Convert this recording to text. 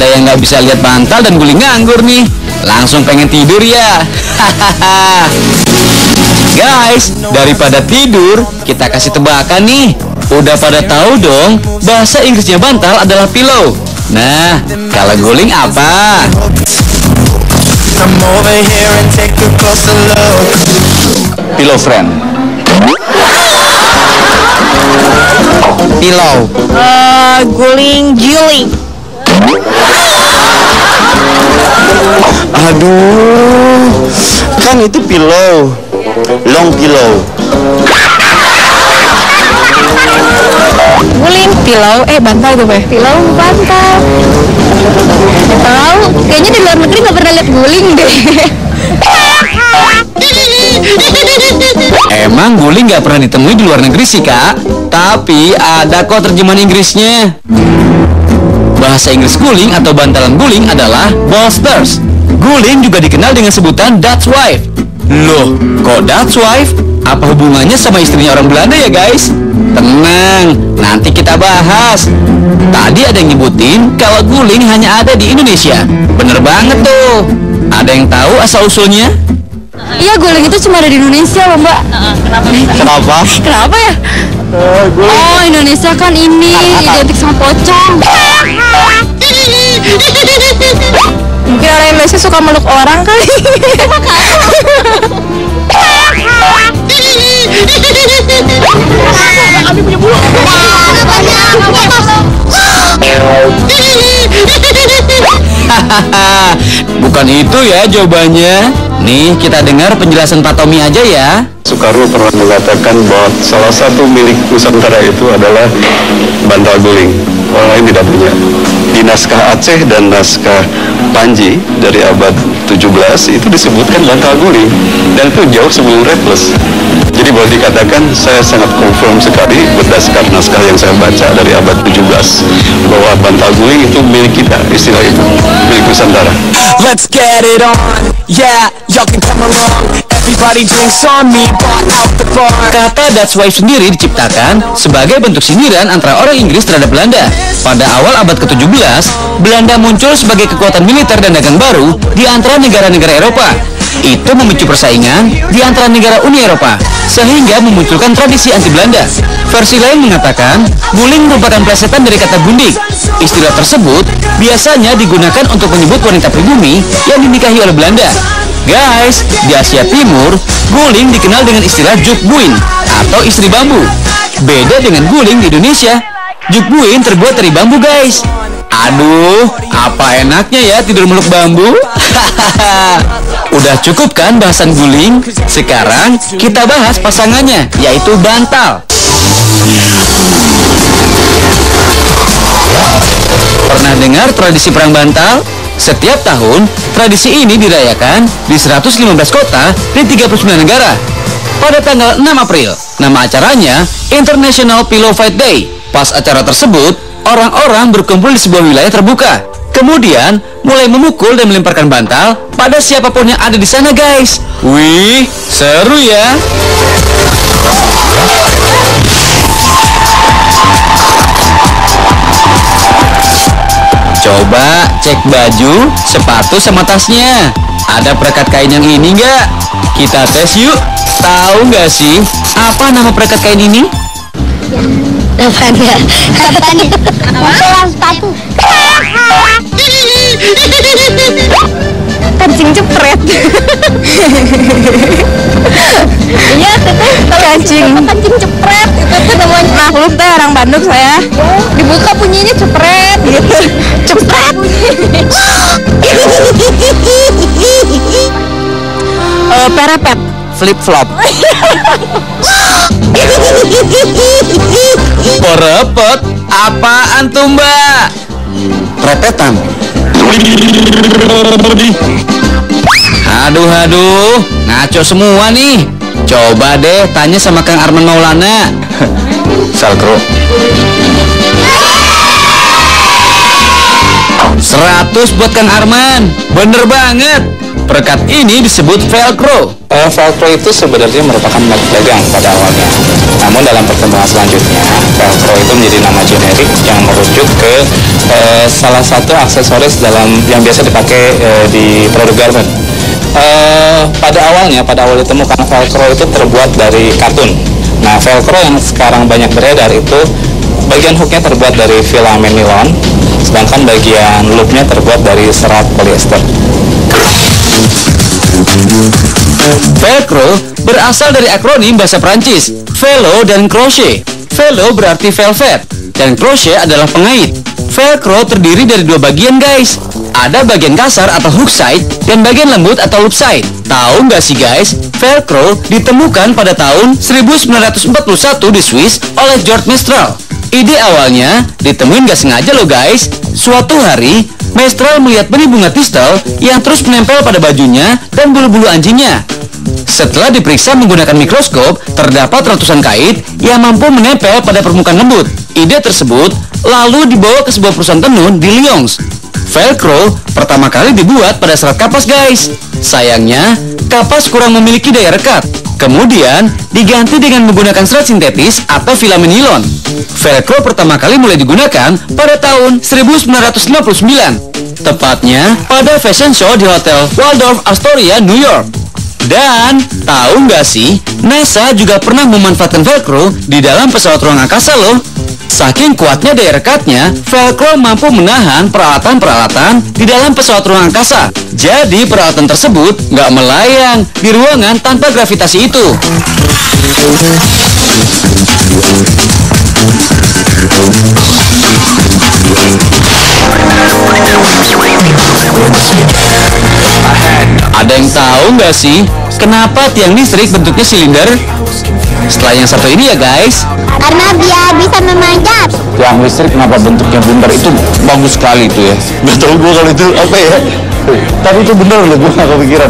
Ada yang nggak bisa lihat bantal dan guling nganggur nih. Langsung pengen tidur ya. Guys, daripada tidur, kita kasih tebakan nih. Udah pada tahu dong, bahasa Inggrisnya bantal adalah pillow. Nah, kalau guling apa? Pillow friend. Pillow. Guling juling. Aduh, kan itu pillow, long pillow. Guling pillow, bantal tuh Beh. Pillow bantal. Tahu? Kayaknya di luar negeri nggak pernah lihat guling deh. Emang guling nggak pernah ditemui di luar negeri sih kak. Tapi ada kok terjemahan Inggrisnya. Bahasa Inggris guling atau bantalan guling adalah bolsters. Guling juga dikenal dengan sebutan Dutch wife. Loh, kok Dutch wife? Apa hubungannya sama istrinya orang Belanda ya guys? Tenang, nanti kita bahas. Tadi ada yang nyebutin kalau guling hanya ada di Indonesia. Bener banget tuh. Ada yang tahu asal-usulnya? Iya, guling itu cuma ada di Indonesia loh Mbak. Kenapa? Kenapa ya? Oh, Indonesia kan ini identik sama pocong. Mungkin orang Indonesia suka meluk orang kali. Bukan itu ya jawabannya. Nih, kita dengar penjelasan Pak Tommy aja ya. Soekarno pernah mengatakan bahwa salah satu milik Nusantara itu adalah bantal guling. Orang lain tidak punya. Di naskah Aceh dan naskah Panji dari abad 17 itu disebutkan bantal guling. Dan itu jauh sebelum Raffles. Jadi boleh dikatakan saya sangat confirm sekali berdasarkan naskah yang saya baca dari abad 17 bahwa bantal guling itu milik kita, istilah itu milik Nusantara. Let's get it on, yeah, y'all can come along. Everybody drinks on me, brought out the bar. Kata Dutch wife sendiri diciptakan sebagai bentuk sindiran antara orang Inggris terhadap Belanda. Pada awal abad ke-17, Belanda muncul sebagai kekuatan militer dan dagang baru di antara negara-negara Eropa. Itu memicu persaingan di antara negara Uni Eropa, sehingga memunculkan tradisi anti-Belanda. Versi lain mengatakan, guling merupakan plesetan dari kata gundik. Istilah tersebut biasanya digunakan untuk menyebut wanita pribumi yang dinikahi oleh Belanda. Guys, di Asia Timur, guling dikenal dengan istilah jukbuin atau istri bambu. Beda dengan guling di Indonesia, jukbuin terbuat dari bambu guys. Aduh, apa enaknya ya tidur meluk bambu? Udah cukup kan bahasan guling? Sekarang kita bahas pasangannya, yaitu bantal. Pernah dengar tradisi perang bantal? Setiap tahun, tradisi ini dirayakan di 115 kota di 39 negara. Pada tanggal 6 April, nama acaranya International Pillow Fight Day. Pas acara tersebut, orang-orang berkumpul di sebuah wilayah terbuka. Kemudian, mulai memukul dan melemparkan bantal pada siapapun yang ada di sana guys. Wih, seru ya. Coba cek baju, sepatu, sama tasnya. Ada perekat kain yang ini nggak? Kita tes yuk. Tahu nggak sih apa nama perekat kain ini? Apanya? Sepatu. Kancing jepret. Iya, teteh kancing jepret. Itu tuh namanya. Maklum teh orang Bandung saya. Dibuka bunyinya jepret gitu. Jepret. Perepet. Flip flop. Perepet? Apaan tuh mbak? Prepetan. Aduh, ngaco semua nih. Coba deh tanya sama Kang Arman Maulana. Salkro. 100 buat Kang Arman. Bener banget. Perekat ini disebut velcro. Velcro itu sebenarnya merupakan merek dagang pada awalnya. Namun dalam perkembangan selanjutnya, velcro itu menjadi nama generik yang merujuk ke salah satu aksesoris yang biasa dipakai di produk garment. Pada awal ditemukan velcro itu terbuat dari katun. Nah, velcro yang sekarang banyak beredar itu bagian hooknya terbuat dari filamen nilon, sedangkan bagian loopnya terbuat dari serat polyester. Velcro berasal dari akronim bahasa Prancis, velo dan crochet. Velo berarti velvet, dan crochet adalah pengait. Velcro terdiri dari dua bagian guys. Ada bagian kasar atau hook side dan bagian lembut atau loop side. Tahu nggak sih guys, Velcro ditemukan pada tahun 1941 di Swiss oleh George Mestral. Ide awalnya ditemuin nggak sengaja loh guys. Suatu hari, Mestral melihat benih bunga tistel yang terus menempel pada bajunya dan bulu-bulu anjingnya. Setelah diperiksa menggunakan mikroskop, terdapat ratusan kait yang mampu menempel pada permukaan lembut. Ide tersebut lalu dibawa ke sebuah perusahaan tenun di Lyons. Velcro pertama kali dibuat pada serat kapas guys. Sayangnya, kapas kurang memiliki daya rekat. Kemudian diganti dengan menggunakan serat sintetis atau filamen nilon. Velcro pertama kali mulai digunakan pada tahun 1959, tepatnya pada fashion show di Hotel Waldorf Astoria, New York. Dan tahu nggak sih, NASA juga pernah memanfaatkan Velcro di dalam pesawat ruang angkasa loh. Saking kuatnya daya rekatnya, Velcro mampu menahan peralatan-peralatan di dalam pesawat ruang angkasa. Jadi peralatan tersebut nggak melayang di ruangan tanpa gravitasi itu. Ada yang tahu nggak sih, kenapa tiang listrik bentuknya silinder? Setelah yang satu ini ya guys. Karena biar bisa memanjat. Tiang listrik kenapa bentuknya bundar, itu bagus sekali itu ya. Gak tau gue kalau itu apa ya. Tapi itu bener loh, gue gak kepikiran.